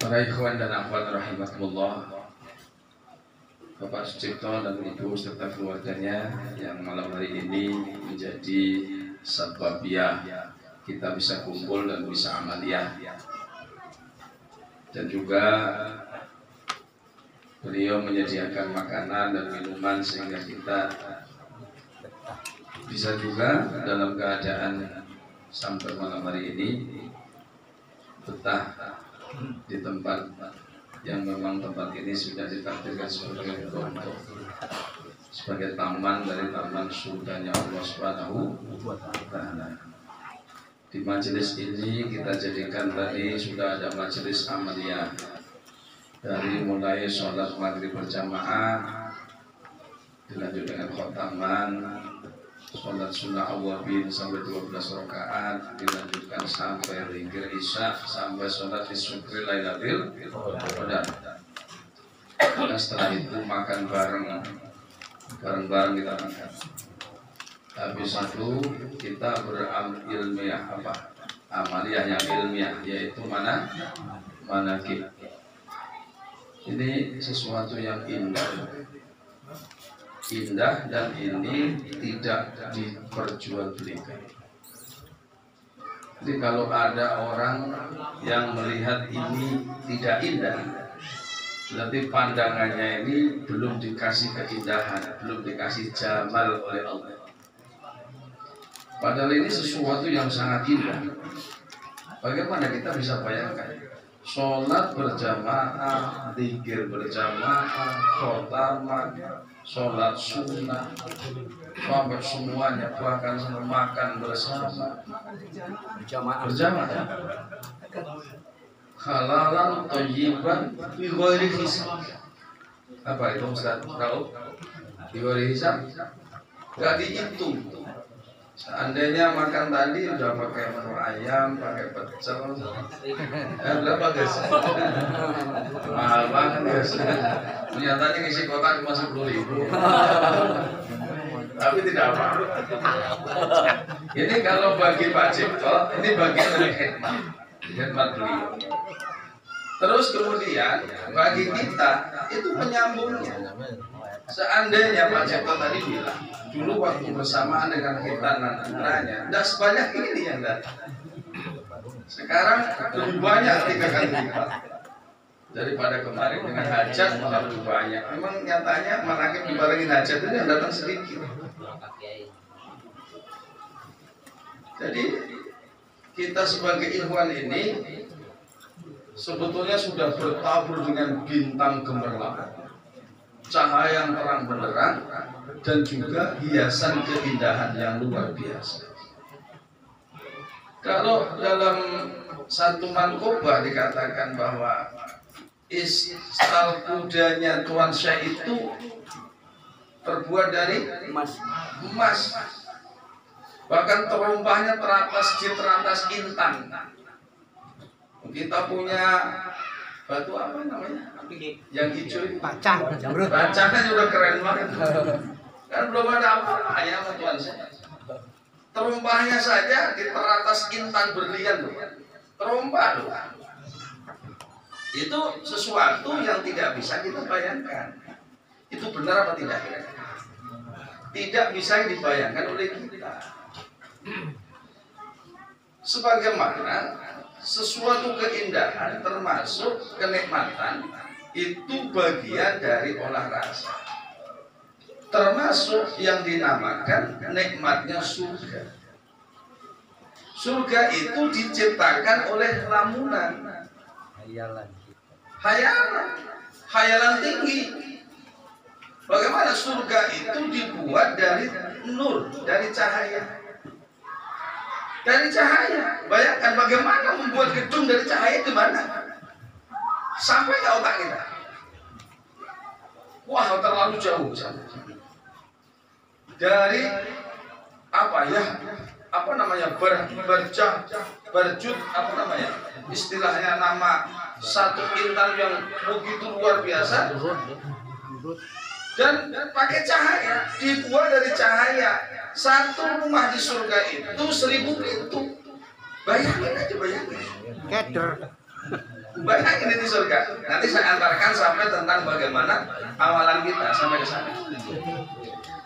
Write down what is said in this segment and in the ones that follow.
Para ikhwan dan akhwat rahimakumullah, Bapak Sucipto dan Ibu serta keluarganya yang malam hari ini menjadi sababiyah kita bisa kumpul dan bisa amaliyah. Dan juga beliau menyediakan makanan dan minuman sehingga kita bisa juga dalam keadaan sampai malam hari ini betah di tempat yang memang tempat ini sudah ditakdirkan sebagai taman dari taman surganya Allah Subhanahu wa Ta'ala. Di majelis ini kita jadikan tadi sudah ada majelis amaliyah, dari mulai sholat maghrib berjamaah dilanjut dengan khotaman, sholat sunnah awwabin sampai 12 rakaat, dilanjutkan sampai zikir isya, sampai sholat syukri lailatul qadar. Dan setelah itu makan bareng kita makan. Habis itu kita berilmiah amaliyah yang ilmiah, yaitu manakib. Ini sesuatu yang indah dan ini tidak diperjualbelikan. Jadi kalau ada orang yang melihat ini tidak indah, berarti pandangannya ini belum dikasih keindahan, belum dikasih jamal oleh Allah. Padahal ini sesuatu yang sangat indah. Bagaimana kita bisa bayangkan? Sholat berjamaah, zikir berjamaah, khotaman, sholat sunnah, sampai semuanya, bahkan sampai makan bersama berjamaah. Halalan thayyiban bi ghairi hisab. Apa itu Ustaz? Tahu? Bi ghairi hisab? Enggak dihitung. Seandainya makan tadi udah pakai menu ayam, pakai pecel, berapa guys? Mahal banget guys. Ternyata ngisi kotak cuma 10.000. Tapi tidak apa. Ini kalau bagi Pak Cipto, ini bagian dari khidmat beliau. Terus kemudian bagi kita itu penyambungnya. Seandainya Pak Cipto tadi bilang, dulu waktu bersamaan dengan khitanan antaranya, tidak sebanyak ini yang datang. Sekarang lebih banyak 3 kali lipat daripada kemarin dengan hajat malah lebih banyak. Memang nyatanya manakib dibarengin hajat itu yang datang sedikit. Jadi kita sebagai ikhwan ini sebetulnya sudah bertabur dengan bintang gemerlap, cahaya yang terang benderang, dan juga hiasan keindahan yang luar biasa. Kalau dalam satu manqobah dikatakan bahwa istal kudanya Tuan Syekh itu terbuat dari emas. Bahkan terumpahnya teratas intan. Kita punya batu apa namanya? Yang hijau itu Bacah, jamrut. Bacah kan udah keren banget. Kan belum ada apa-apanya sama Tuhan saya. Terumpahnya saja di teratas intan berlian loh. Terumpah loh. Itu sesuatu yang tidak bisa kita bayangkan. Itu benar apa tidak? Tidak bisa dibayangkan oleh kita. Sebagaimana sesuatu keindahan termasuk kenikmatan itu bagian dari olah rasa, termasuk yang dinamakan nikmatnya surga. Surga itu diciptakan oleh lamunan, hayalan tinggi. Bagaimana surga itu dibuat dari nur, dari cahaya. Bayangkan bagaimana membuat gedung dari cahaya di mana? Sampai ke otak kita. Wah, terlalu jauh. Dari berjut, istilahnya nama satu intan yang begitu luar biasa, dan pakai cahaya, dibuat dari cahaya. Satu rumah di surga itu 1000 pintu. Bayangin aja. Keder. Bayangin ini surga. Nanti saya antarkan sampai tentang bagaimana amalan kita sampai ke sana.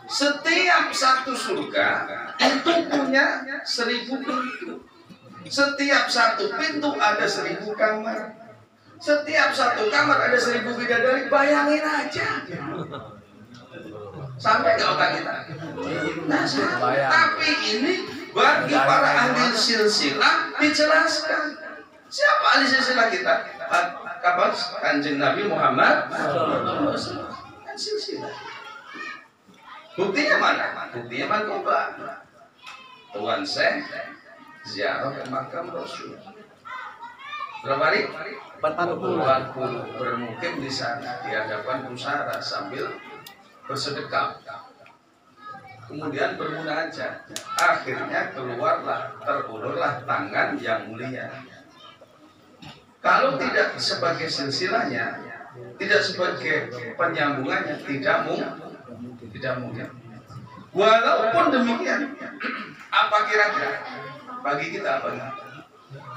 Setiap satu surga itu punya 1000 pintu. Setiap satu pintu ada 1000 kamar. Setiap satu kamar ada 1000 bidadari. Bayangin aja. Sampai ke otak kita. Nah, tapi ini bagi para ahli silsilah dijelaskan. Siapa ahli silsilah kita? Kapan? Kanjeng Nabi Muhammad kan silsilah. Buktinya mana? Buktinya Mankoba. Tuan Syekh ziarah ke makam Rasul. Berapa hari? 40 bermukim di sana di hadapan pusara sambil bersedekah. Kemudian bermunajat. Akhirnya terulurlah tangan yang mulia. Kalau tidak sebagai silsilahnya, tidak sebagai penyambungannya, tidak mungkin. Walaupun demikian, apa kira-kira bagi kita apa?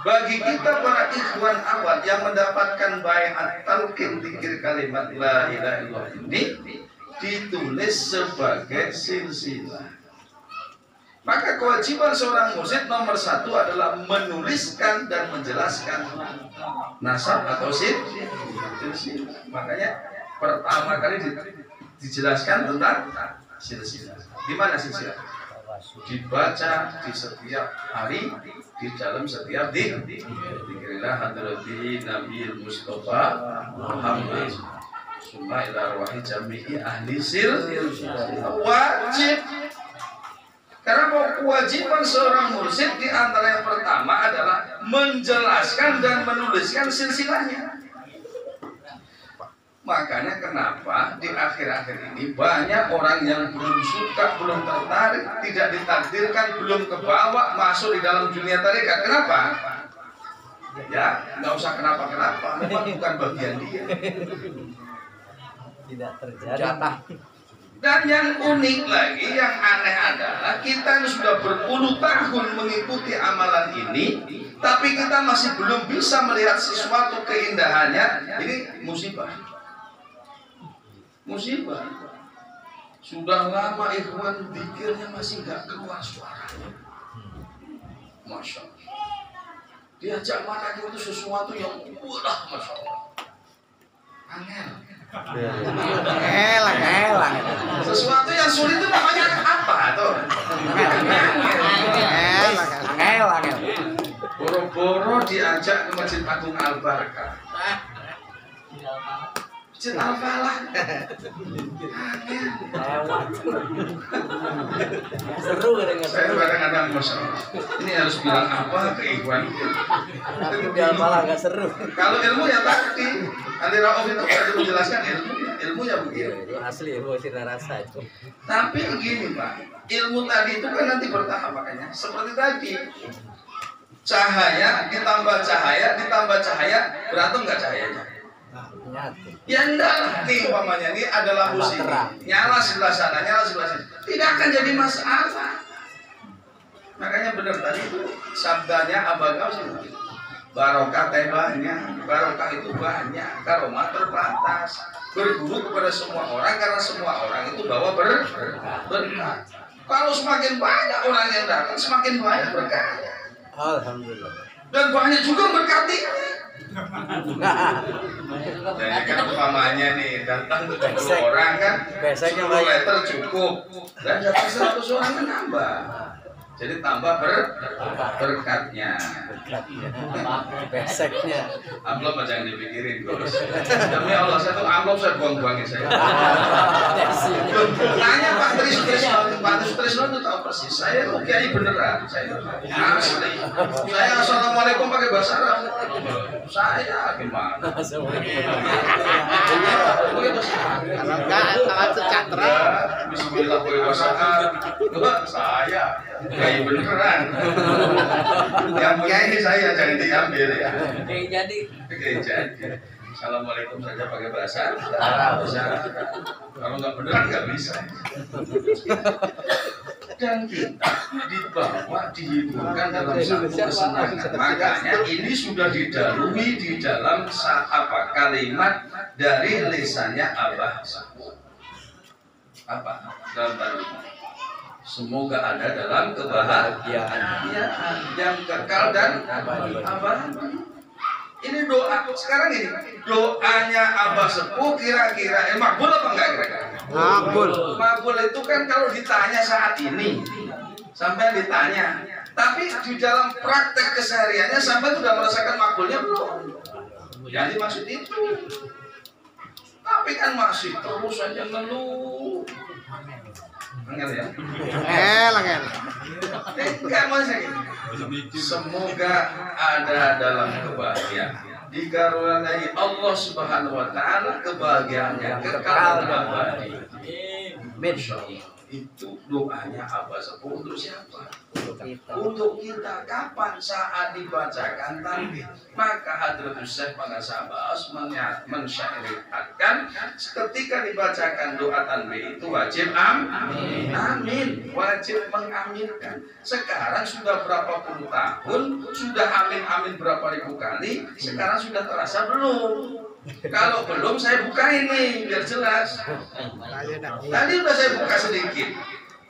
Bagi kita para ikhwan awal yang mendapatkan baiat talqin dzikir kalimat la ilaha illallah ini ditulis sebagai silsilah. Maka kewajiban seorang mursyid nomor 1 adalah menuliskan dan menjelaskan nasab atau silsilah. Makanya pertama kali dijelaskan tentang silsilah. Di mana silsilah? Dibaca di setiap hari, di dalam setiap dzikrillah hadrati Nabi Mustafa Muhammad summa ila arwahi jami'i ahli silsilah. Wajib. Karena kewajiban seorang mursyid di antara yang pertama adalah menjelaskan dan menuliskan silsilahnya. Makanya kenapa di akhir-akhir ini banyak orang yang belum suka, belum tertarik, tidak ditakdirkan, belum kebawa masuk di dalam dunia tarekat. Kenapa? Ya, nggak usah kenapa-kenapa, memang bukan bagian dia. Tidak terjadi. Dan yang unik lagi, yang aneh adalah kita sudah berpuluh tahun mengikuti amalan ini, tapi kita masih belum bisa melihat sesuatu keindahannya. Ini musibah. Musibah. Sudah lama ikhwan pikirnya masih nggak keluar suaranya. Masya Allah. Diajak makan itu sesuatu yang wah, masya Allah. Angel. Elang. Sesuatu yang sulit itu namanya apa tuh? Elang. Boro-boro diajak ke Masjid Agung Al-Barakah. Masjid Al-Falah. Seru kadang-kadang. Saya kadang-kadang masya Allah. Ini harus bilang apa ke Ikhwan? Tapi Al-Falah nggak seru. Kalau ilmu ya tadi, Andi Rauf itu tadi menjelaskan ilmu ya begitu. Itu asli ilmu sirna rasa itu. Tapi begini Pak, ilmu tadi itu kan nanti bertahap makanya. Seperti tadi, cahaya ditambah cahaya, berantem nggak cahayanya? Ya enggak lah, nih umpamanya ini adalah lampu sini, nyala sebelah sana, nyala sebelah sini, tidak akan jadi masalah. Makanya benar tadi itu sabdanya Abagau sih. Barokah banyak, barokah itu banyak, karomah terbatas. Berguru kepada semua orang karena semua orang itu bawa berkah. Kalau semakin banyak orang yang datang, semakin banyak berkah. Alhamdulillah. Dan banyak juga berkati. Jadi kan umpamanya nih datang 20 orang kan, 10 meter cukup. Dan datang 100 orang kan nambah. Jadi tambah berkatnya. Beseknya. Amplop aja yang dipikirin terus. Demi Allah saya tuh amplop saya buang-buangin saya. Tanya Pak Trisno itu tahu persis. Saya tuh kiai beneran. Saya asli. Saya assalamualaikum pakai bahasa Arab. Saya gimana? Kalau enggak salah sejahtera. Bismillah pakai bahasa Arab. Saya kiai beneran. Yang punya ini saya jangan diambil ya. Jadi. Assalamualaikum saja pakai bahasa Arab. Kalau nggak beneran nggak bisa. dan kita dibawa dihiburkan dalam satu kesenangan. Makanya ini sudah didahului di dalam kalimat dari lisannya Abah Sepuh. Apa dalam kalimat? Semoga ada dalam kebahagiaan yang kekal dan abadi. Ini doa sekarang ini, doanya Abah Sepuh kira-kira makbul apa enggak kira-kira? Makbul. Makbul itu kan kalau ditanya saat ini, sampai ditanya. Tapi di dalam praktek kesehariannya sampai sudah merasakan makbulnya belum? Jadi maksud itu. Tapi kan masih terus saja ngeluh. Angel ya? Angel. Enggak masih. Semoga ada dalam kebahagiaan. Dikaruniai Allah Subhanahu wa taala kebahagiaannya kekal dan abadi. Masyaallah. Itu doanya Abah Sepuh untuk siapa? Untuk kita. Kapan? Saat dibacakan takbir. Maka Hadratus Syekh Pangasah Abbas mensyairkan ketika dibacakan doa takbir itu wajib amin, wajib mengaminkan. Sekarang sudah berapa puluh tahun, sudah amin berapa ribu kali, sekarang sudah terasa belum? Kalau belum saya buka ini biar jelas. Tadi udah saya buka sedikit.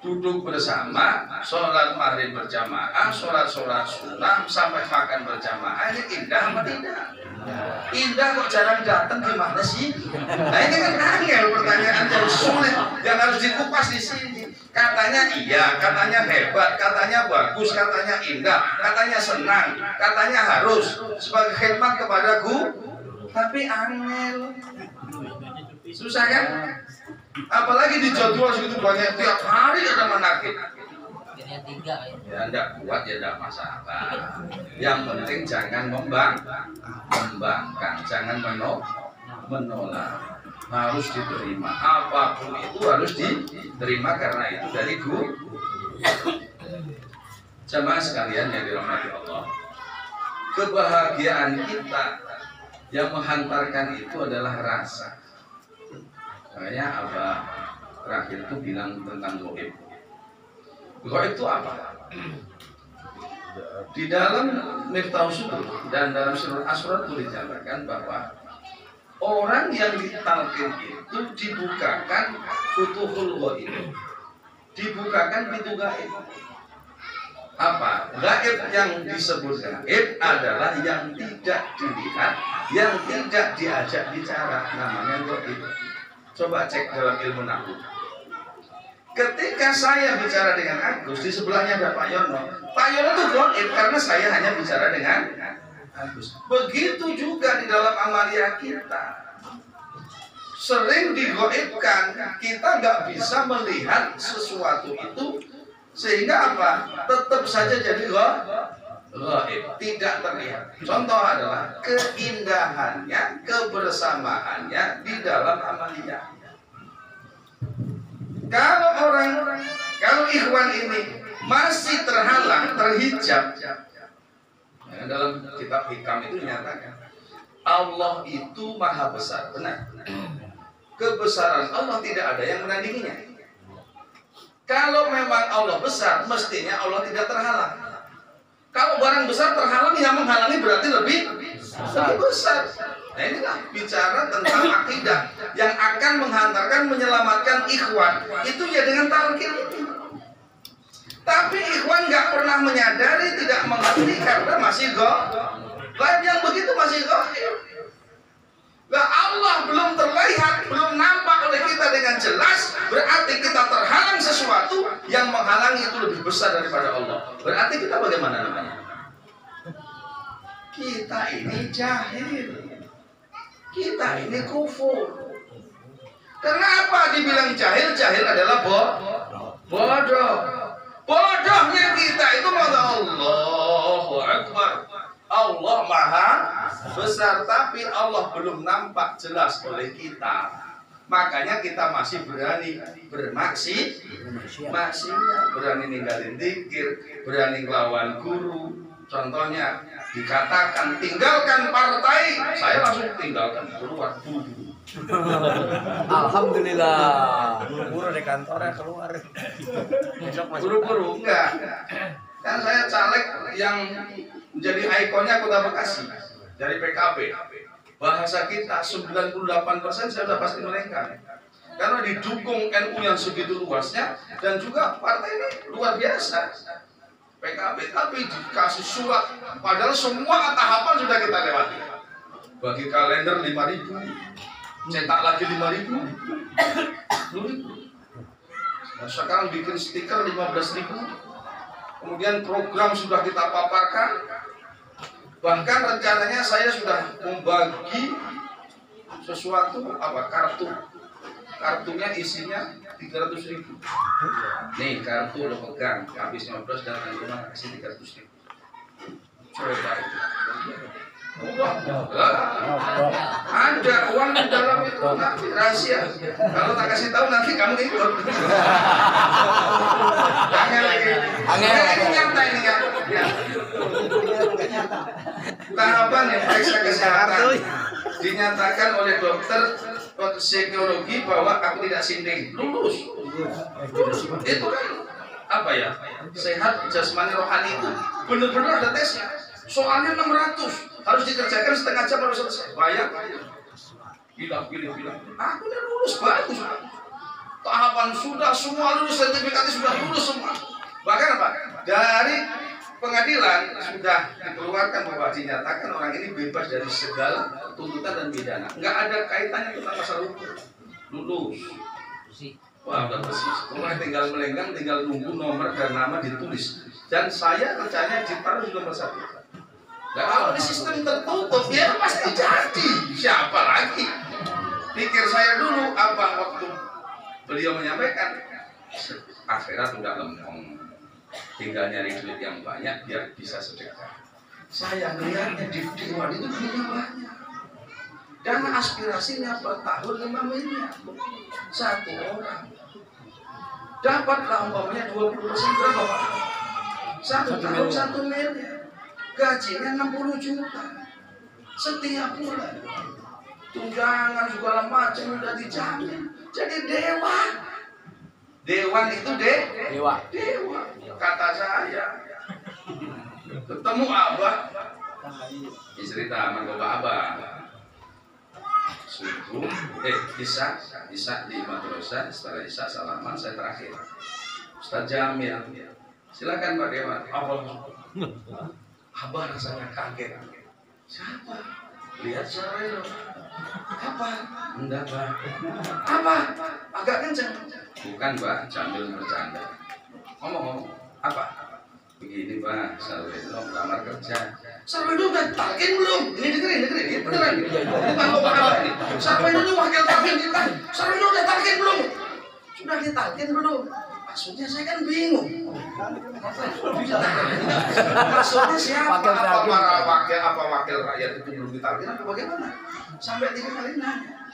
Duduk bersama, sholat maghrib berjamaah, sholat sunnah sampai makan berjamaah. Ini indah apa tidak? Indah kok jarang datang gimana sih? Nah ini kan angel pertanyaan yang sulit yang harus dikupas di sini. Katanya iya, katanya hebat, katanya bagus, katanya indah, katanya senang, katanya harus sebagai khidmat kepadaku. Tapi angel, susah kan? Apalagi di jadwal segitu banyak, tiap hari ada manakib. Ya enggak kuat ya enggak masalah. Yang penting jangan membangkang, jangan menolak. Harus diterima. Apapun itu harus diterima karena itu dari guru. Jamaah sekalian yang dirahmati Allah, kebahagiaan kita yang menghantarkan itu adalah rasa. Makanya Abah terakhir itu bilang tentang goib. Goib itu apa? Di dalam Miftahus Sudur dan dalam surah Asy-Syura itu dinyatakan bahwa orang yang ditalqin itu dibukakan futuhul ghaib. Dibukakan pintu gaib. Apa? Gaib yang disebut gaib adalah yang tidak dilihat, yang tidak diajak bicara, namanya gaib. Coba cek dalam ilmu nahwu. Ketika saya bicara dengan Agus, di sebelahnya ada Pak Yono. Pak Yono itu gaib karena saya hanya bicara dengan Agus. Begitu juga di dalam amalia kita. Sering digaibkan, kita nggak bisa melihat sesuatu itu. Sehingga apa? Tetap saja jadi gaib, tidak terlihat. Contoh adalah keindahannya, kebersamaannya di dalam amaliyah. Kalau ikhwan ini masih terhalang, terhijab, dalam kitab Hikam itu dinyatakan Allah itu maha besar, benar. Kebesaran Allah tidak ada yang menandinginya. Kalau memang Allah besar, mestinya Allah tidak terhalang. Kalau barang besar terhalang, yang menghalangi berarti lebih besar. Nah inilah bicara tentang akidah yang akan menghantarkan, menyelamatkan ikhwan. Itu ya dengan talqin ini. Tapi ikhwan nggak pernah menyadari, tidak mengerti karena masih gaib. Yang begitu masih gaib. Nah, Allah belum terlihat, belum nampak oleh kita dengan jelas, berarti kita terhalang sesuatu yang menghalangi itu lebih besar daripada Allah. Berarti kita bagaimana namanya? Kita ini jahil. Kita ini kufur. Kenapa dibilang jahil? Jahil adalah bodoh. Bodohnya kita itu maka Allahu Akbar. Allah maha besar, tapi Allah belum nampak jelas oleh kita. Makanya kita masih berani maksiat, berani ninggalin zikir, berani ngelawan guru. Contohnya dikatakan tinggalkan partai, saya langsung tinggalkan, keluar dulu. Alhamdulillah. Buru di kantornya keluar. Besok masuk. Buru-buru enggak. Kan saya caleg yang menjadi ikonnya Kota Bekasi dari PKB. Bahasa kita 98% saya sudah pasti mereka. Karena didukung NU yang segitu luasnya dan juga partai ini luar biasa. PKB tapi dikasih surat padahal semua tahapan sudah kita lewati. Bagi kalender 5.000, cetak lagi 5.000, 10.000. Nah, sekarang bikin stiker 15.000. Kemudian program sudah kita paparkan. Bahkan rencananya saya sudah membagi sesuatu kartunya isinya 300.000. Nih kartu lo pegang, habis 15 dan rumah kasih 300.000. Coba itu. Ada uang di dalam itu nanti rahasia. Kalau tak kasih tahu nanti kamu ikut. Angel lagi. Ini nyata ini kan. Tahapan yang periksa kesehatan dinyatakan oleh dokter psikologi bahwa aku tidak sinting, lulus. Itu kan apa ya? Sehat jasmani rohani itu benar-benar ada tesnya. Soalnya 600 harus dikerjakan setengah jam baru selesai. Bayang. Pilih. Aku udah lulus bagus. Tahapan sudah semua lulus, sertifikatnya sudah lulus semua. Bahkan apa? Dari pengadilan sudah dikeluarkan bahwa dinyatakan orang ini bebas dari segala tuntutan dan pidana. Enggak ada kaitannya tentang masalah hukum. Lulus. Wah, udah persis. Kemudian tinggal melenggang, tinggal nunggu nomor dan nama ditulis. Dan saya rencananya ditaruh di nomor 1. Nah, kalau di sistem tertutup, ya pasti jadi. Siapa lagi? Pikir saya dulu apa waktu beliau menyampaikan akhirat udah lempeng. Tinggal nyari duit yang banyak biar bisa sedekah. Saya melihatnya di dewan itu duitnya banyak. Dana aspirasinya per tahun 5 miliar. Satu orang dapatlah umpamanya 20% berapa Pak? 1 tahun 1 miliar. Gajinya 60 juta setiap bulan. Tunjangan segala macam udah dijamin. Jadi Dewan itu dewa. Kata saya ketemu Abah cerita sama Bapak Abah subuh Isya di madrasah. Setelah Isya salaman saya terakhir Ustaz Jamil, silakan Pak Dewan. Abah rasanya kaget. Siapa? Lihat Sarwelo. Apa? Enggak Pak. Apa? Agak kenceng. Bukan Pak, Jamil bercanda. Ngomong apa? Begini Pak, Sarwelo melamar kerja. Sarwelo udah talkin belum? Ini dengerin, ini beneran. Bukan ngomong apa ini. Sarwelo itu wakil talkin kita. Sarwelo udah talkin belum? Sudah ditalkin belum? Maksudnya saya kan bingung. Maksudnya siapa? Apa wakil rakyat itu belum ditalkin atau bagaimana? Sampai 3 kali nanya.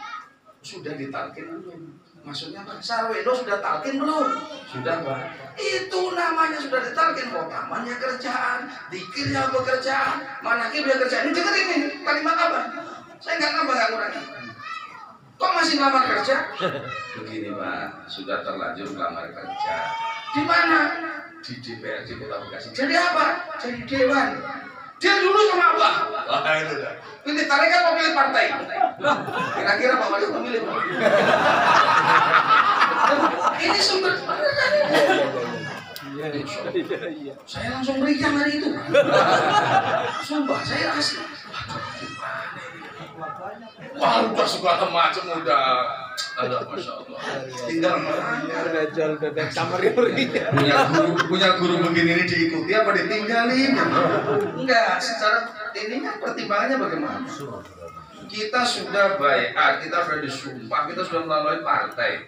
Sudah ditalkin belum? Maksudnya Pak Sarwelo sudah talkin belum? Sudah Pak. Itu namanya sudah ditalkin. Namanya kerjaan, dikirnya bekerjaan, manakibnya kerjaan. Ini dengerin ini kalimat apa? Saya nggak nambah nggak kurangi. Kok masih melamar kerja? Begini Pak, sudah terlanjur melamar kerja. Di mana? Di DPRD Kota Bekasi. Jadi apa? Jadi dewan. Dia dulu sama apa? Wah itu dah. Pilih tarik kan mau pilih partai. Kira-kira Pak Wali memilih. Ini sumber. Saya langsung meriang hari itu. Sumpah saya asli. Wah udah segala macam udah ada Masya Allah. Tinggal punya guru begini ini diikuti apa ditinggalin? Enggak, secara ininya pertimbangannya bagaimana? Kita sudah baiat, kita sudah disumpah, kita sudah melalui partai,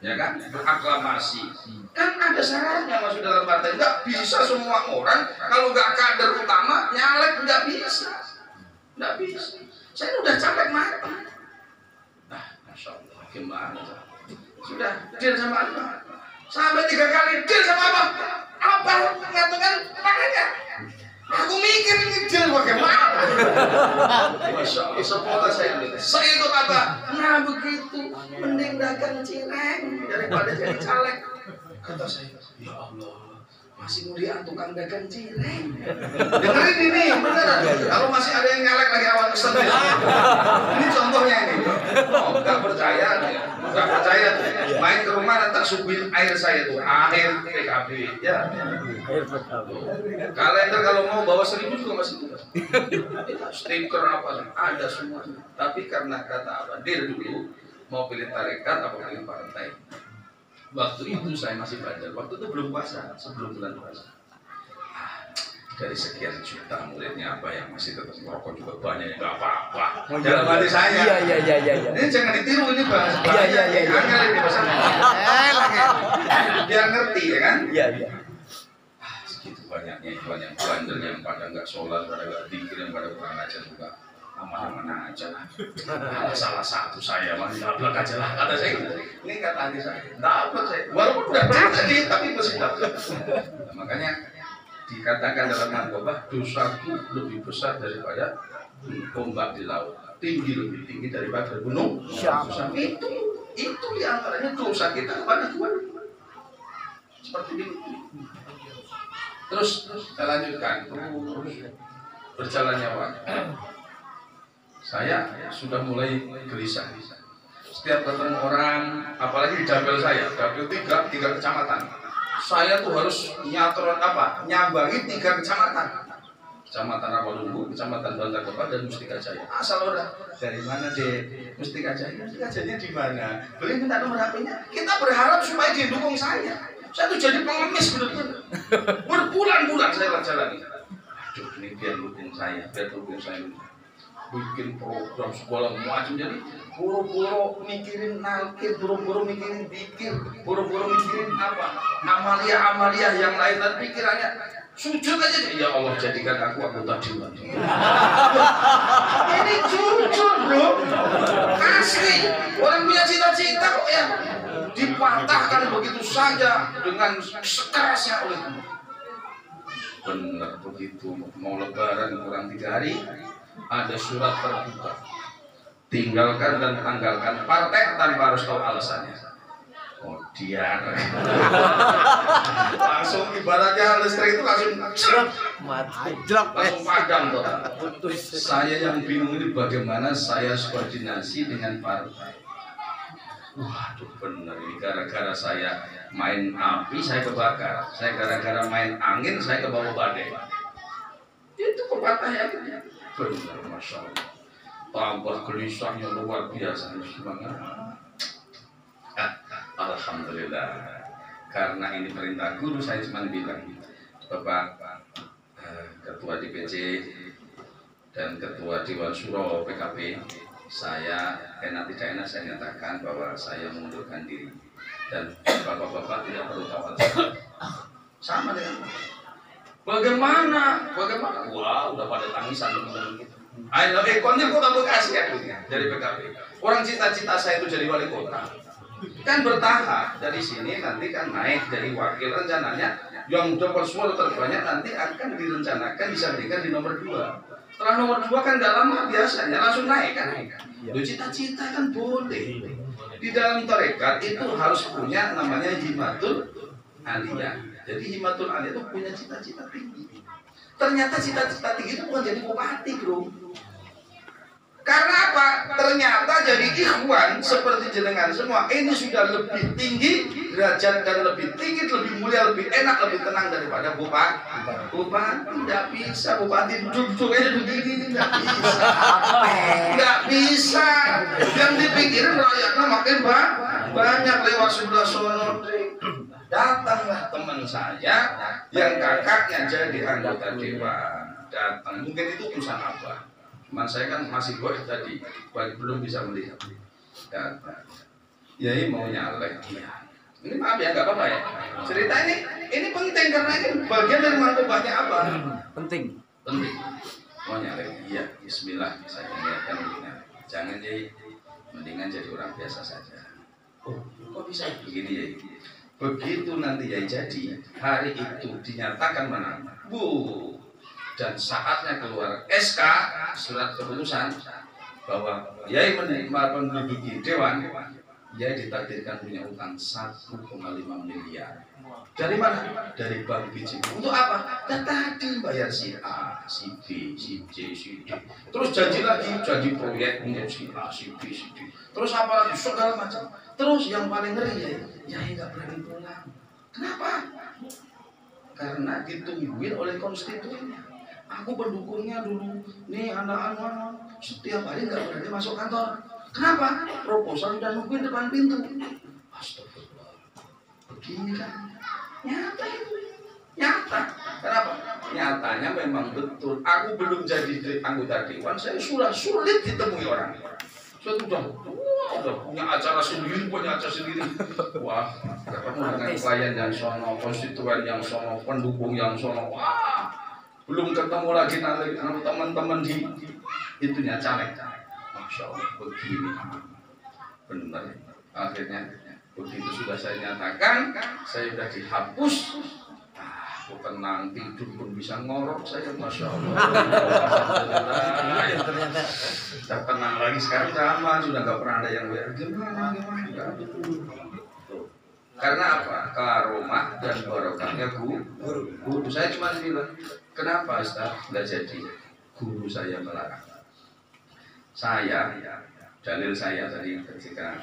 ya kan? Beraklamasi. Kan ada syaratnya masuk dalam partai. Enggak bisa semua orang kalau nggak kader utama nyalek nggak bisa. Saya udah capek matang. Nah, Masya Allah, gimana? Sudah deal sama apa? Sampai 3 kali deal sama apa? Apa? Ngatukan tangannya. Aku mikir ini deal bagaimana? Masya Allah, sekolah saya ikut apa? Nah begitu, mending dagang cireng daripada jadi caleg. Kata saya, ya Allah, masih mulia tukang dagang cireng. Dengerin ini, beneran. Kalau masih ada yang nyalek lagi awal kesel. Ini contohnya ini. Oh, nggak percaya, nggak percaya. Main ke rumah nanti suguhin air saya tuh, air PKB. Ya. Kalender kalau mau bawa 1.000 juga masih bisa. Stiker apa ada semua. Tapi karena kata Abah Dir dulu mau pilih tarekat apa pilih partai. Waktu itu saya masih belajar. Waktu itu belum puasa, sebelum bulan puasa. Dari sekian juta muridnya apa yang masih tetap merokok juga banyak yang nggak apa-apa. Dalam hati saya. Iya. Ini jangan ditiru ini bahasa. Iya. Angel ini bahasa. Dia ngerti ya kan? Iya. Segitu banyaknya ikhwan yang bandel yang pada nggak sholat, pada nggak dzikir, yang pada kurang ajar juga. Aman-aman aja lah. Salah satu saya mah dapat aja lah kata saya. Ini kata hati saya. Dapat saya. Walaupun udah tadi tapi masih dapat. Makanya dikatakan dalam Al-Qur'an dosaku lebih besar daripada ombak di laut. Tinggi lebih tinggi daripada gunung. Itu diantaranya dosa kita kepada Tuhan. Seperti itu. Terus kita lanjutkan. Berjalannya waktu. Saya sudah mulai gelisah. Setiap ketemu orang, apalagi di dapil saya, dapil tiga kecamatan. Saya tuh harus nyambangi 3 kecamatan. Kecamatan Rawalumbu, Kecamatan Bantar Gebang, dan Mustika Jaya. Asal orang dari mana deh? Mustika Jaya. Mustika Jaya di mana? Beli minta nomor HP-nya. Kita berharap supaya dia dukung saya. Saya tuh jadi pengemis bener-bener. Berbulan-bulan saya jalani. Aduh, ini biar dukung saya, bikin program sekolah macam, jadi buru-buru mikirin nalkir, buru-buru mikirin dikir, buru-buru mikirin apa amalia yang lain, dan pikirannya sujud aja, ya Allah jadikan aku anggota dewan. Ini jujur bro, asli. Orang punya cita-cita kok ya dipatahkan begitu saja dengan sekerasnya oleh Tuhan. Benar begitu, mau lebaran kurang 3 hari ada surat terbuka, tinggalkan dan tanggalkan partai tanpa harus tahu alasannya. Oh dia langsung ibaratnya listrik itu langsung padam total. Saya yang bingung ini bagaimana saya koordinasi dengan partai. Waduh benar ini gara-gara saya main api saya kebakar, saya gara-gara main angin saya kebawa badai. Itu kepatahnya. Benar, Masya Allah. Tambah gelisahnya luar biasa. Alhamdulillah. Karena ini perintah guru, saya cuma bilang, Bapak Ketua DPC dan Ketua Dewan Syuro PKB, saya enak tidak enak saya nyatakan bahwa saya mengundurkan diri, dan bapak-bapak tidak perlu tahu sama dengan Bagaimana? Wah, udah pada tangisan teman-teman kita. Ayo, ekonnya kota Bekasi ya dari PKB. Orang cita-cita saya itu jadi wali kota. Kan bertahap dari sini nanti kan naik jadi wakil, rencananya yang dapat suara terbanyak nanti akan direncanakan disampaikan di nomor 2. Setelah nomor 2 kan gak lama biasanya langsung naik kan. Loh, cita-cita kan boleh. Di dalam tarekat itu harus punya namanya himatul aliyah. Jadi Himatul Aliyah itu punya cita-cita tinggi. Ternyata cita-cita tinggi itu bukan jadi bupati bro. Karena apa? Ternyata jadi ikhwan seperti jenengan semua ini sudah lebih tinggi derajat dan lebih tinggi, lebih mulia, lebih enak, lebih tenang daripada bupati. Bupati tidak bisa, bupati duduk aja begini tidak bisa. Tidak bisa. Yang dipikirin rakyatnya makin banyak lewat sebelah sono. Datanglah teman saya yang kakaknya jadi anggota dewan, datang. Mungkin itu urusan apa? Cuman saya kan masih goib tadi, belum bisa melihat. Datang. Yai mau nyalek. Ini maaf ya, nggak apa-apa ya. Cerita ini penting karena ini bagian dari mangkubahnya apa? Penting. Mau nyalek. Iya, Bismillah. Saya niatkan begini. Jangan Yai, mendingan jadi orang biasa saja. Oh, kok bisa begini Yai? Begitu nanti ya jadi hari itu dinyatakan menang, dan saatnya keluar SK surat keputusan bahwa Yai menduduki dewan, Yai ditakdirkan punya utang 1,5 miliar. Dari mana? Dari bank BJB. Untuk apa? Dan tadi bayar si A, si B, si C, si D. Terus janji lagi, janji proyek untuk si A, si B, si D. Terus apa lagi? Segala macam. Terus yang paling ngeri Yai nggak berani pulang. Kenapa? Karena ditungguin oleh konstituennya. Aku pendukungnya dulu. Nih anak-anak setiap hari nggak berani masuk kantor. Kenapa? Proposal udah nungguin depan pintu. Astagfirullah. Begini kan? Nyata itu. Nyata. Kenapa? Nyatanya memang betul. Aku belum jadi anggota dewan. Saya sulit ditemui orang. Saya udah punya acara sendiri, Wah, ketemu dengan klien yang sono, konstituen yang sono, pendukung yang sono. Wah, belum ketemu lagi nanti teman-teman di itunya caleg. Masya Allah, begini benar. Akhirnya begitu sudah saya nyatakan, saya sudah dihapus. Aku tenang, tidur pun bisa ngorok saya, Masya Allah. Sudah tenang lagi, sekarang udah aman, sudah gak pernah ada yang gimana. Karena apa? Karomah dan barokahnya guru. Saya cuma bilang, kenapa Ustaz? Nggak jadi. Guru saya melarang. Dalil saya tadi ketika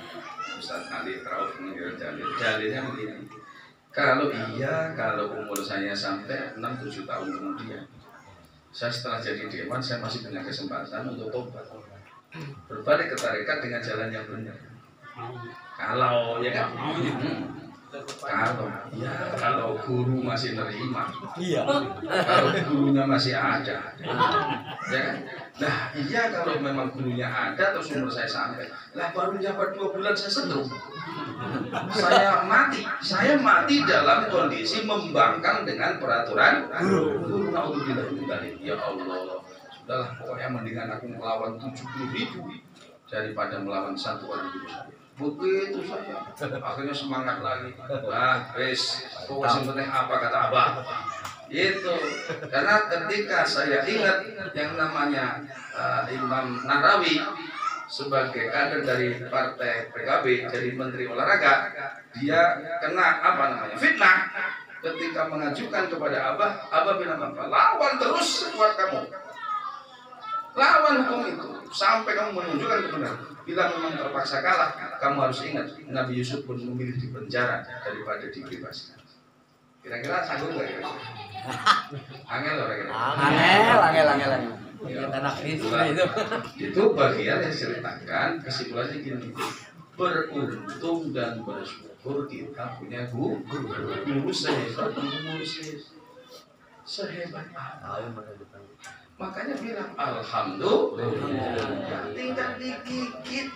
Ustaz Ali Rauf mengira dalilnya begini. Kalau umur saya sampai 6-7 tahun kemudian, saya setelah jadi dewan, saya masih punya kesempatan untuk tobat, berbalik ketarikan dengan jalan yang benar. Kalau ya kan, kalau guru masih nerima, kalau gurunya masih ada, ya kan? Nah iya, kalau memang gurunya ada terus umur saya sampai, lah baru jabat 2 bulan saya stroke. Saya mati dalam kondisi membangkang dengan peraturan guru. Ya Allah, sudahlah, pokoknya mendingan aku melawan 70.000 daripada melawan 1 orang guru saya. Begitu saya, akhirnya semangat lagi. Pokoknya penting apa kata Abah. Itu karena ketika saya ingat yang namanya Imam Nahrawi sebagai kader dari partai PKB, jadi menteri olahraga, dia kena fitnah ketika mengajukan kepada Abah bilang apa? Lawan terus sekuat kamu, lawan hukum itu sampai kamu menunjukkan kebenaran. Bila memang terpaksa kalah, kamu harus ingat Nabi Yusuf pun memilih di penjara daripada dibebaskan. Kira-kira sanggup nggak kira-kira? Angel loh kira-kira. Angel. Itu bagian yang ceritakan, kesimpulannya gini. Beruntung dan bersyukur kita punya guru sehebat makanya bilang alhamdulillah. Tinggal digigit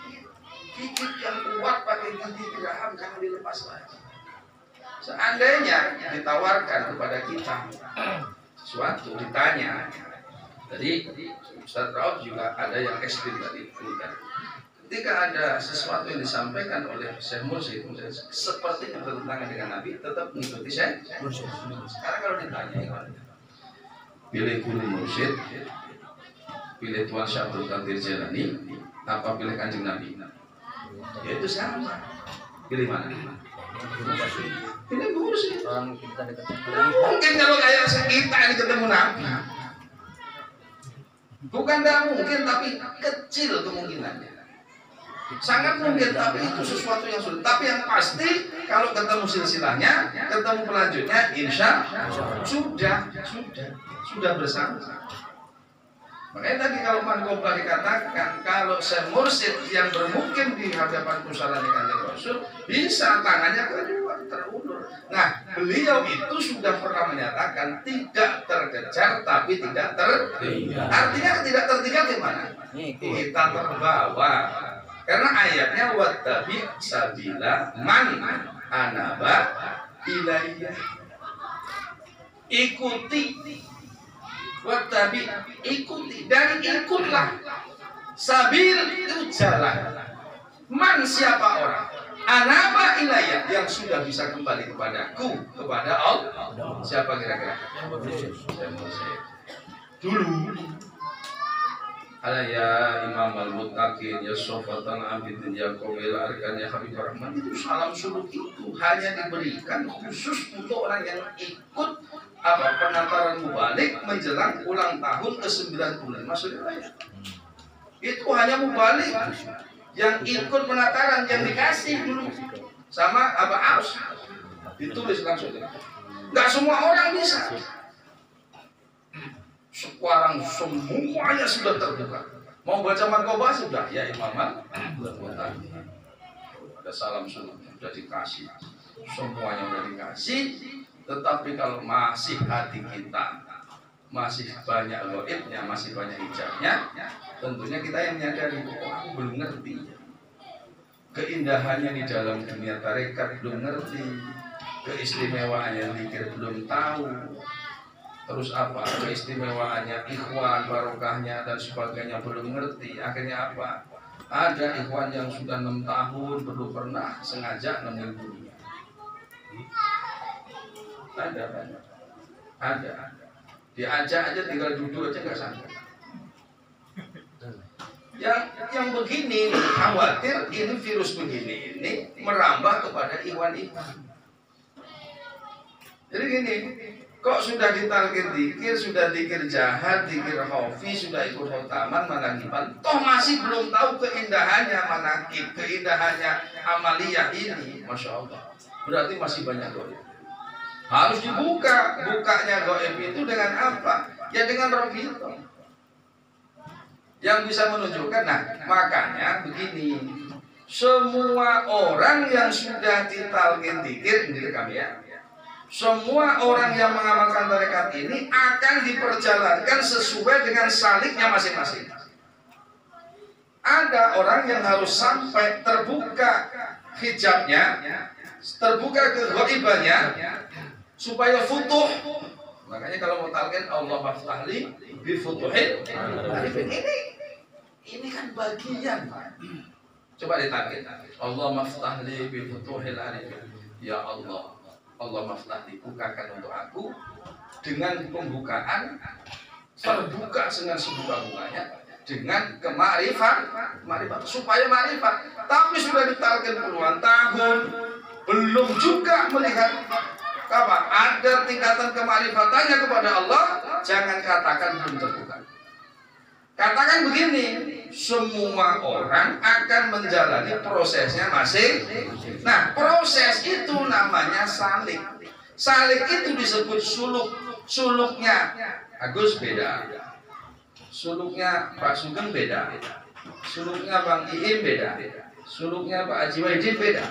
yang kuat pakai gigi geraham, jangan dilepas lagi. Seandainya ditawarkan kepada kita sesuatu, ditanya, jadi Ustaz Rauf juga ada yang ekstrim tadi. Ketika ada sesuatu yang disampaikan oleh Syekh Mursyid seperti yang bertentangan dengan Nabi, tetap mengikuti Syekh Mursyid. Sekarang kalau ditanya, pilih guru Mursyid, pilih Tuan Syekh Abdul Qadir Jailani, apa pilih Kanjeng Nabi? Ya itu sama. Pilih mana? Pilih Mursyid. Mungkin kalau kayak kita ini ketemu Nabi. Bukan tidak mungkin, tapi kecil kemungkinannya. Sangat mungkin, tapi itu sesuatu yang sulit. Tapi yang pasti, kalau ketemu silsilahnya, ketemu pelanjutnya, insya sudah bersama. Makanya tadi kalau Mangkobla dikatakan, kalau Syekh Mursyid yang bermukim di hadapan pusaran Kanjeng Rasul, bisa tangannya kedua terulur. Nah, beliau itu sudah pernah menyatakan tidak terkejar tapi tidak tertinggal. Artinya tidak tertinggal gimana? Kita terbawa. Karena ayatnya wattabi sabila man anaba ilayya. Ikuti. Wattabi, ikuti dan ikutlah. Sabil itu jalan. Man siapa orang? Anaba ilayya, yang sudah bisa kembali kepadaku, kepada Allah. Siapa kira-kira? dulu. Ala ya Imam al-Muttaqin, ya Sofatan Abidin, ya Qawil Arkan, ya Habib Rahman, itu salam suluk itu hanya diberikan khusus untuk orang yang ikut pengantaran mubalik menjelang ulang tahun ke-9 bulan. Maksudnya ya, itu hanya mubalik yang ikut pengantaran yang dikasih dulu sama aus, ditulis langsung. Nggak semua orang bisa. Sekarang semuanya sudah terbuka. Mau baca markobah sudah, ya Imam al-Muttaqin. Ada salam sudah dikasih, semuanya sudah dikasih. Tetapi kalau masih hati kita masih banyak gaibnya, masih banyak hijabnya, tentunya kita yang menyadari, aku belum ngerti. Keindahannya di dalam dunia tarekat belum ngerti, keistimewaannya zikir belum tahu. Terus apa? Keistimewaannya ikhwan, barokahnya dan sebagainya belum ngerti. Akhirnya apa? Ada ikhwan yang sudah 6 tahun belum pernah sengaja nemuin dunia. Ada. Diajak aja tinggal duduk aja nggak sampai. Yang begini khawatir ini virus begini ini merambah kepada ikhwan-ikhwan. Jadi gini. Kok sudah ditalkin dikir, sudah dikir jahat, dikir hofi, sudah ikut khotaman, manakiban, toh masih belum tahu keindahannya manakib, keindahannya amaliyah ini, Masya Allah. Berarti masih banyak goib. Harus dibuka, bukanya goib itu dengan apa? Ya dengan Robito. Yang bisa menunjukkan, nah makanya begini, semua orang yang sudah ditalkin dikir, ini kami ya. Semua orang yang mengamalkan tarekat ini akan diperjalankan sesuai dengan saliknya masing-masing. Ada orang yang harus sampai terbuka hijabnya, terbuka keghaibannya, supaya futuh. Makanya kalau mau talqin Allah maftahli bi futuhin. Ini kan bagian. Coba ditalqin. Allah maftahli bi futuhil arifin. Ya Allah, Allah maftah dibukakan untuk aku dengan pembukaan terbuka dengan sebuka-bukanya dengan kemarifat supaya marifat. Tapi sudah ditalkin puluhan tahun belum juga melihat apa ada tingkatan kemarifatannya kepada Allah, jangan katakan belum terbuka. Katakan begini, semua orang akan menjalani prosesnya masing. Nah, proses itu namanya salik. Salik itu disebut suluk. Suluknya Agus beda. Suluknya Pak Sugeng beda. Suluknya Bang Iim beda. Suluknya Pak Haji Wahidin beda.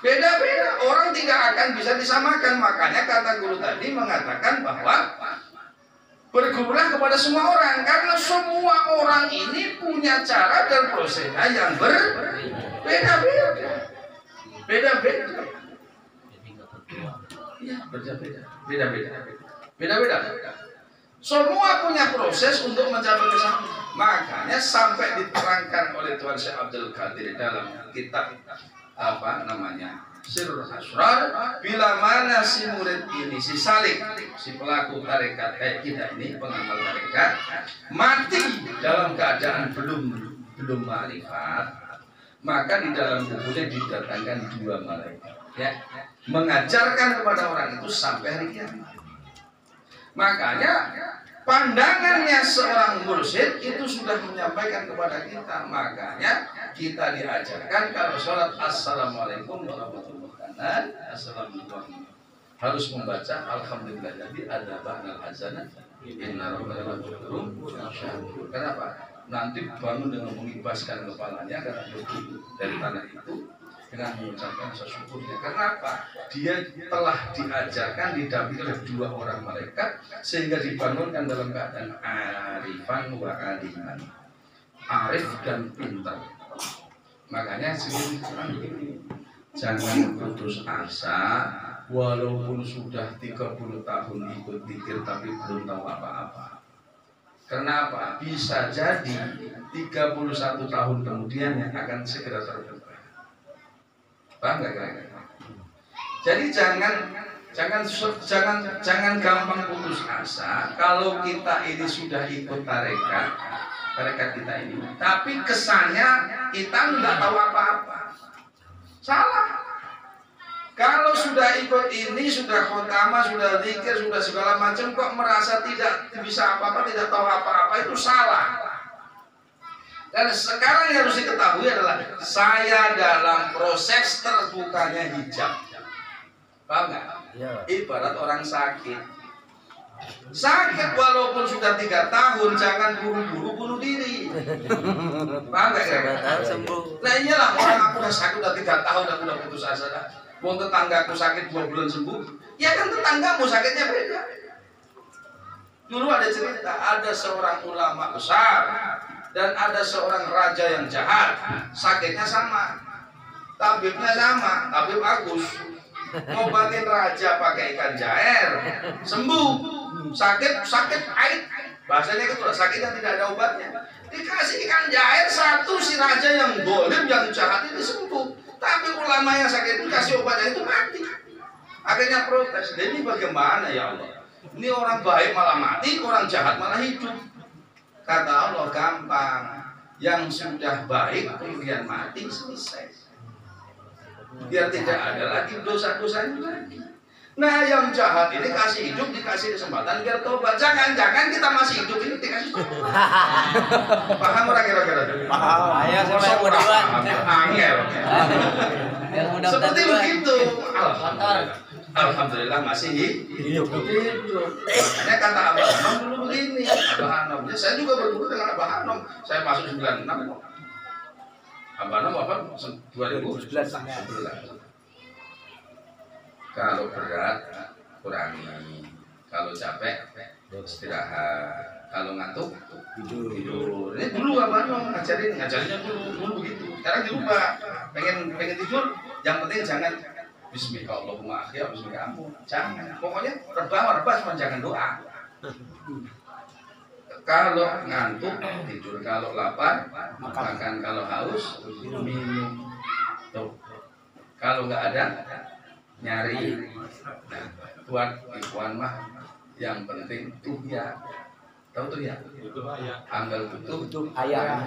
Beda-beda. Orang tidak akan bisa disamakan. Makanya kata guru tadi mengatakan bahwa bergurulah kepada semua orang, karena semua orang ini punya cara dan prosesnya yang berbeda-beda. Beda-beda. Iya, beda-beda. Semua punya proses untuk mencapai kesana. Makanya sampai diterangkan oleh Tuan Syekh Abdul Qadir dalam kitab apa namanya? Sirrul Asrar, bila mana si murid ini, si salik, si pelaku tarekat kayak kita ini, pengamal tarekat, mati dalam keadaan belum ma'rifat, maka di dalam bukunya didatangkan 2 malaikat, ya, mengajarkan kepada orang itu sampai hari kiamat. Makanya pandangannya seorang mursyid itu sudah menyampaikan kepada kita. Makanya kita diajarkan kalau sholat assalamualaikum warahmatullahi wabarakatuh, assalamualaikum, harus membaca alhamdulillah jadi ada ba'dal azanah inna rabbana ghafurun syakur. Kenapa? Nanti bangun dengan mengibaskan kepalanya karena berdiri dari tanah itu dengan mengucapkan syukurnya. Kenapa? Dia telah diajarkan didampingi oleh 2 orang malaikat sehingga dibangunkan dalam keadaan arifan wa aliman, arif dan pintar. Makanya begini, jangan putus asa walaupun sudah 30 tahun ikut zikir tapi belum tahu apa-apa. Kenapa? Bisa jadi 31 tahun kemudian yang akan segera terbuka. Paham nggak kira-kira? Jadi jangan jangan gampang putus asa kalau kita ini sudah ikut tarekat kita ini, tapi kesannya kita nggak tahu apa-apa. Salah. Kalau sudah ikut ini, sudah khotama, sudah zikir, sudah segala macam, kok merasa tidak bisa apa-apa, tidak tahu apa-apa, itu salah. Dan sekarang yang harus diketahui adalah saya dalam proses terbukanya hijab. Paham nggak? Ya. Ibarat orang sakit. Sakit walaupun sudah 3 tahun, jangan buru-buru bunuh diri. Paham nggak kira-kira? Sembuh. Nah iyalah, orang aku udah sakit udah 3 tahun, aku udah putus asa dah. Mau tetanggaku sakit 2 bulan sembuh, ya kan tetanggamu sakitnya beda. Dulu ada cerita, ada seorang ulama besar dan ada seorang raja yang jahat, sakitnya sama, tabibnya sama, tabib Agus. Ngobatin raja pakai ikan jair, sembuh. Sakit aid, bahasanya itu sakit yang tidak ada obatnya. Dikasih ikan jair satu, si raja yang dolim, yang jahat itu sembuh. Tapi ulama yang sakit itu kasih obatnya itu mati. Akhirnya protes. Dan ini bagaimana ya Allah? Ini orang baik malah mati, orang jahat malah hidup. Kata Allah, gampang. Yang sudah baik kemudian mati, selesai. Biar tidak ada lagi dosa-dosanya lagi. Nah yang jahat ini kasih hidup, dikasih kesempatan biar tobat. Jangan-jangan kita masih hidup ini dikasih tobat. Paham orang kira-kira? Paham. Ayo sampai yang mudah-mudahan. Angel. Yang mudah-mudahan. Seperti begitu. Alhamdulillah masih hidup. Makanya kata Abah Hanom dulu begini. Abah Hanom, ya, saya juga berguru dengan Abah Hanom. Saya masuk 96. Abah Hanom apa? 2011. Kalau berat kurangi, kalau capek istirahat, kalau ngantuk tidur. Ini dulu Abah Hanom ngajarinnya dulu begitu. Sekarang dirubah. Pengen tidur, yang penting jangan Bismillahirrahmanirrahim, Bismillahirrahmanirrahim. Jangan. Pokoknya rebah cuma jangan doa. Kalau ngantuk tidur, kalau lapar makan, kalau haus minum. Tuh. Kalau nggak ada nyari. Nah, buat ikhwan mah yang penting tuh ya. Tahu tuh ya? Anggal butuh ayam.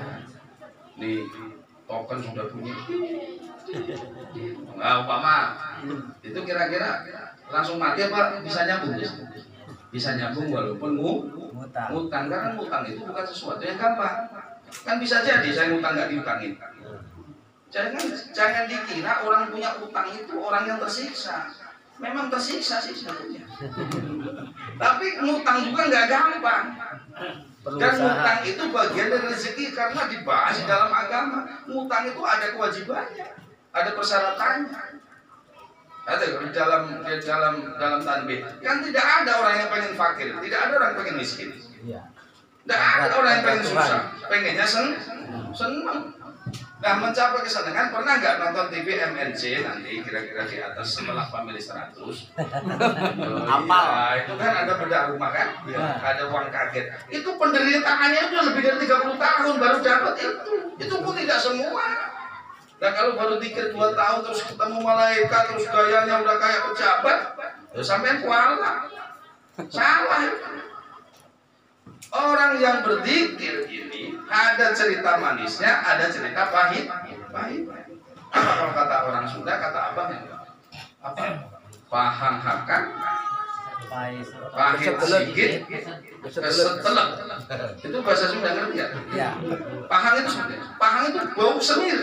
Nih token sudah punya. Nah, umpama itu kira-kira langsung mati apa bisa nyambung? Bisa nyambung walaupun ngutang. Karena ngutang itu bukan sesuatu yang gampang. Kan bisa jadi saya ngutang nggak diutangin. Jangan dikira orang punya utang itu orang yang tersiksa. Memang tersiksa sih sebetulnya. Tapi ngutang juga nggak gampang. Dan ngutang itu bagian dari rezeki karena dibahas di dalam agama. Ngutang itu ada kewajibannya, ada persyaratannya. Ada di dalam tanbih. Kan tidak ada orang yang pengen fakir, tidak ada orang yang pengen miskin. Tidak ada orang yang pengen susah, pengennya senang. Nah, mencapai kesenangan, pernah nggak nonton TV MNC nanti kira-kira di atas setelah Family 100? Apal. Ya, itu kan ada bedak rumah kan? Ya. Ada uang kaget. Itu penderitaannya itu lebih dari 30 tahun baru dapat itu. Itu pun tidak semua. Nah, kalau baru dikir 2 tahun terus ketemu malaikat, terus gayanya udah kayak pejabat, ya sampean kuala. Salah itu. Orang yang berzikir ini ada cerita manisnya, ada cerita pahit. Apa kalau kata orang Sunda, kata abang yang apa? Pahang hakan, pahit sedikit, kesetelek. Itu bahasa Sunda, ngerti ya? Pahang itu bau semir,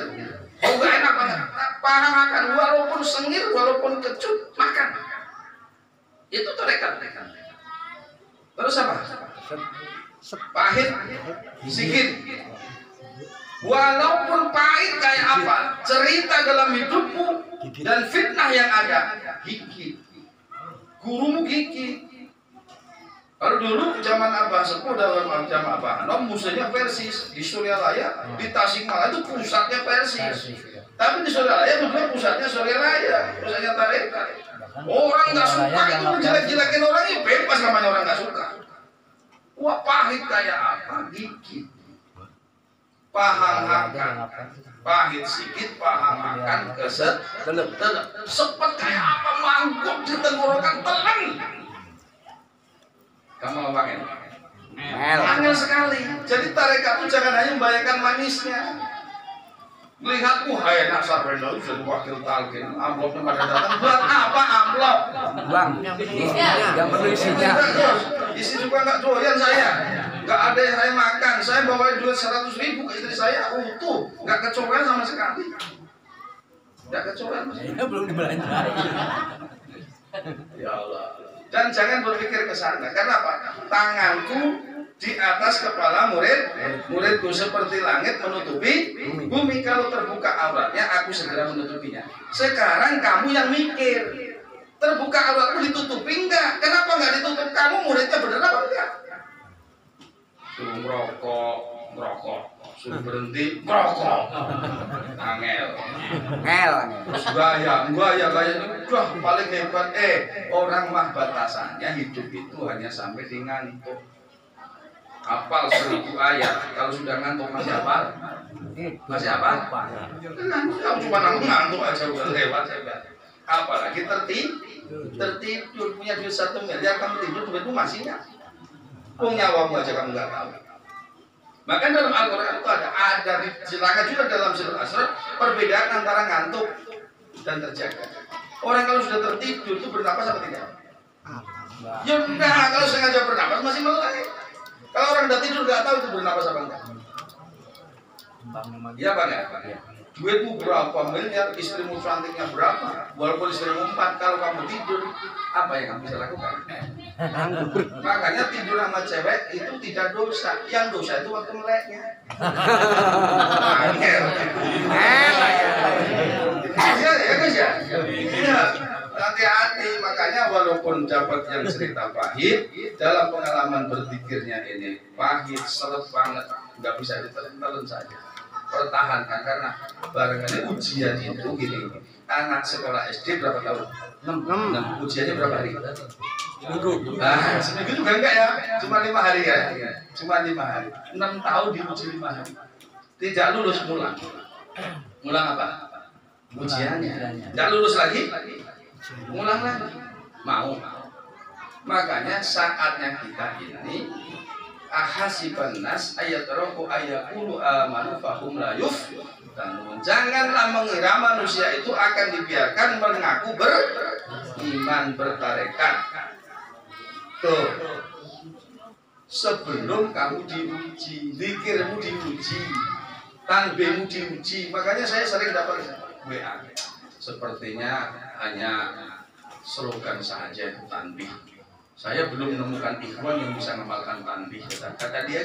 bau gak enak banget. Pahang hakan walaupun sengir, walaupun kecut, makan. Itu tarekat. Terus apa? Pahit sedikit. Walaupun pahit kayak apa, cerita dalam hidupmu dan fitnah yang ada, gigit. Gurumu gigit. Kalau dulu zaman Abah Sepuh dalam zaman Abah Hanom musuhnya Persis di Suryalaya, di Tasikmalaya itu pusatnya Persis. Tapi di Suryalaya betul pusatnya Suryalaya, pusatnya tarekat. Orang nggak suka itu menjelek-jelekin orang ini bebas namanya orang nggak suka. Wah pahit kayak apa? Gigit. paham makan, pahit sikit, paham makan, keset, telep, sepet kayak apa mangkuk di tenggorokan telan. Kamu apa kan? Angel sekali. Jadi tarekat itu jangan hanya membayangkan manisnya. Melihat hai enak sarpendo jadi wakil talqin, amplopnya pada datang. Buat apa amplop? Bang, yang perlu isinya. Isi juga nggak doyan saya. Nggak ada yang saya makan. Saya bawain duit 100.000 ke istri saya utuh, nggak kecopean sama sekali. Nggak kecopean. Belum dibelanjain. Ya Allah. Dan jangan berpikir ke sana. Karena apa? Tanganku di atas kepala muridku seperti langit menutupi bumi. Kalau terbuka auratnya, aku segera menutupinya. Sekarang kamu yang mikir, terbuka auratku ditutupi enggak? Kenapa enggak ditutup? Kamu muridnya bener apa enggak? Suruh merokok, suruh berhenti merokok, angel. Terus gaya, wah paling hebat. Orang mah batasannya hidup itu hanya sampai di ngantuk. Hafal 1000 ayat, kalau sudah ngantuk masih apa? Masih apa? Kamu cuma ngantuk aja udah lewat hebat. Apalagi tertidur punya duit 1 miliar, kamu tidur duitmu masih nggak? Nyawamu aja kamu nggak tahu. Maka dalam Al-Quran itu ada silakan juga dalam surah Asr perbedaan antara ngantuk dan terjaga. Orang kalau sudah tertidur itu bernapas apa tidak? Ya enggak, kalau sengaja bernapas masih melek. Kalau orang udah tidur nggak tahu itu bernapas apa enggak? Iya Pak ya? Duitmu berapa miliar, istrimu cantiknya berapa? Walaupun istrimu 4, kalau kamu tidur, apa yang kamu bisa lakukan? Makanya tidur sama cewek itu tidak dosa. Yang dosa itu waktu meleknya. Ya guys ya. Hati-hati, makanya walaupun dapat yang cerita pahit, dalam pengalaman berzikirnya ini pahit, seret banget, nggak bisa ditelan saja. Pertahankan karena barangkali ujian itu gini. Anak sekolah SD berapa tahun? 6. Ujiannya berapa hari? Seminggu. Seminggu juga enggak ya? Cuma 5 hari ya? Cuma 5 hari. 6 tahun diuji 5 hari. Tidak lulus mulang. Mulang apa? Ujiannya. Tidak lulus lagi? Mulang lagi. Mau. Makanya saatnya kita ini ahasiban nas ayatraku ayakulu amanu fahum la yuftanun. Janganlah mengira manusia itu akan dibiarkan mengaku beriman bertarekat. Tuh. Sebelum kamu diuji, zikirmu diuji, tanbihmu diuji. Makanya saya sering dapat WA. Sepertinya hanya slogan saja itu tanbih. Saya belum menemukan ikhwan yang bisa mengamalkan tanbih. Kata dia,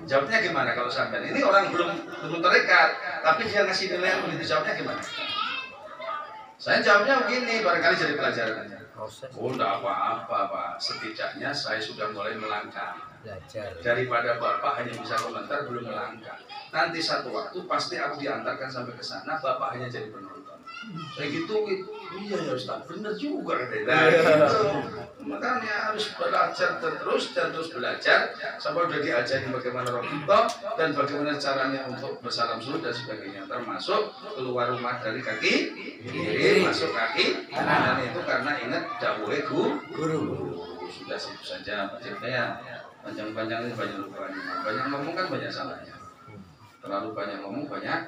jawabnya gimana kalau sampai ini orang belum terikat, tapi dia ngasih nilai yang begitu, jawabnya gimana? Saya jawabnya begini, barangkali jadi pelajaran. Oh, enggak apa-apa Pak, setidaknya saya sudah mulai melangkah. Daripada Bapak hanya bisa komentar belum melangkah. Nanti satu waktu pasti aku diantarkan sampai ke sana, Bapak hanya jadi penonton. Kayak gitu, iya ya Ustaz, bener juga katanya. Gitu. Makanya harus belajar terus belajar sampai udah diajarin bagaimana rokito dan bagaimana caranya untuk bersalam sunnah dan sebagainya, termasuk keluar rumah dari kaki kiri masuk kaki kanan. Itu karena ingat dawuhe guru. Sudah situ saja ya. Panjang-panjang ini banyak lupanya. Banyak ngomong kan banyak salahnya. Terlalu banyak ngomong banyak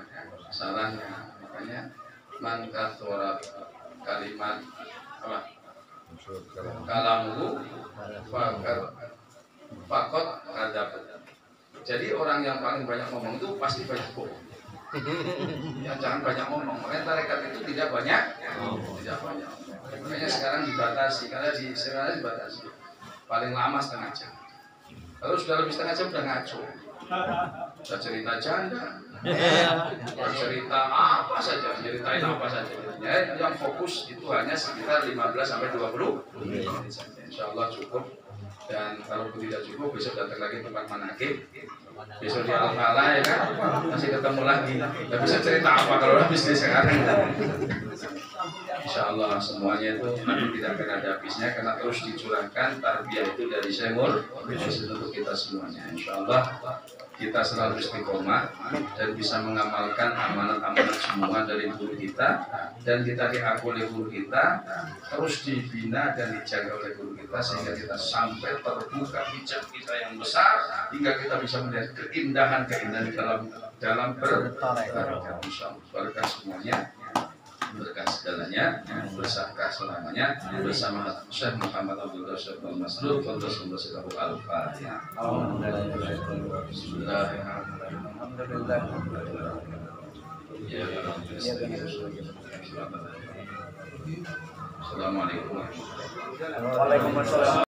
salahnya. Makanya man katsura kalimat apa? Kalamu fakot adab. Jadi orang yang paling banyak ngomong itu pasti banyak bohong. Ya jangan banyak ngomong. Makanya tarekat itu tidak banyak. Makanya sekarang dibatasi. Karena sekarang dibatasi. Paling lama setengah jam. Kalau sudah lebih setengah jam udah ngaco. Sudah cerita janda. Cerita apa saja, ceritain apa saja. Ya, yang fokus itu hanya sekitar 15-20 menit saja. Insya Allah cukup. Dan kalau tidak cukup, besok datang lagi tempat manakib. Besok di Al-Falah ya kan, masih ketemu lagi. Tidak bisa cerita apa kalau habis di sekarang. Insya Allah semuanya itu nanti tidak akan ada habisnya karena terus dicurahkan tarbiyah itu dari Syekh untuk kita semuanya. Insya Allah kita selalu istiqomah dan bisa mengamalkan amanat-amanat semua dari guru kita, dan kita diaku oleh guru kita, terus dibina dan dijaga oleh guru kita sehingga kita sampai terbuka hijab kita yang besar hingga kita bisa melihat keindahan-keindahan dalam berbahagia. Insyaallah berkah semuanya, berkah segalanya, bersahkah selamanya bersama Syekh Muhammad Abdul Rasyid Al-Masrur Qaddasallahu Al-Fatihah. Assalamualaikum warahmatullahi wabarakatuh. Waalaikumsalam.